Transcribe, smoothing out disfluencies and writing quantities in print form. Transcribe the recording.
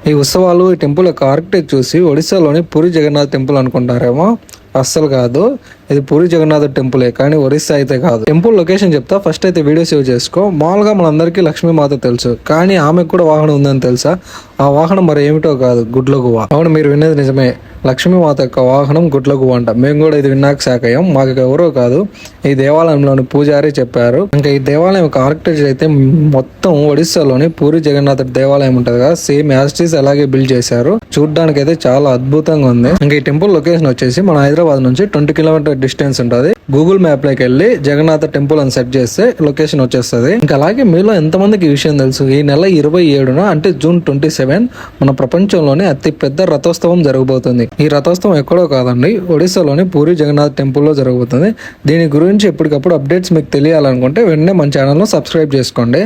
ఈ ఉత్సవాలు ఈ టెంపుల్ యొక్క ఆర్కిటెక్ట్ చూసి ఒడిశాలోని పూరి జగన్నాథ్ టెంపుల్ అనుకుంటారేమో, అస్సలు కాదు. ఇది పూరి జగన్నాథ్ టెంపులే, కానీ ఒరిస్సా అయితే కాదు. టెంపుల్ లొకేషన్ చెప్తా, ఫస్ట్ అయితే వీడియో సేవ్ చేసుకో. మామూలుగా మనందరికీ లక్ష్మీమాత తెలుసు, కానీ ఆమెకు కూడా వాహనం ఉందని తెలుసా? ఆ వాహనం మరి ఏమిటో కాదు, గుడ్ల గువ్వ. అవును, మీరు వినేది నిజమే. లక్ష్మీమాత యొక్క వాహనం గుడ్ల గువ్వ అంట. మేము కూడా ఇది విన్నాక శాఖ అయ్యాం. మాకు ఎవరో కాదు, ఈ దేవాలయంలోని పూజారి చెప్పారు. ఇంకా ఈ దేవాలయం యొక్క ఆర్కిటెక్చర్ అయితే మొత్తం ఒడిస్సాలోని పూరి జగన్నాథ్ దేవాలయం ఉంటది కదా, సేమ్ యాస్టీస్ అలాగే బిల్డ్ చేశారు. చూడడానికి అయితే చాలా అద్భుతంగా ఉంది. ఇంకా ఈ టెంపుల్ లొకేషన్ వచ్చేసి మన హైదరాబాద్ నుంచి 20 కిలోమీటర్ డిస్టెన్స్ ఉంటుంది. గూగుల్ మ్యాప్ లోకి వెళ్ళి జగన్నాథ టెంపుల్ అని సెర్చ్ చేస్తే లొకేషన్ వచ్చేస్తుంది. ఇంకా అలాగే మీలో ఎంతమందికి ఈ విషయం తెలుసు, ఈ నెల 27న అంటే జూన్ 27 మన ప్రపంచంలోనే అతి పెద్ద రథోత్సవం జరగబోతుంది. ఈ రథోత్సవం ఎక్కడో కాదండి, ఒడిశాలోని పూరి జగన్నాథ్ టెంపుల్ లో జరగబోతుంది. దీని గురించి ఎప్పటికప్పుడు అప్డేట్స్ మీకు తెలియాలనుకుంటే వెంటనే మన ఛానల్ ను సబ్స్క్రైబ్ చేసుకోండి.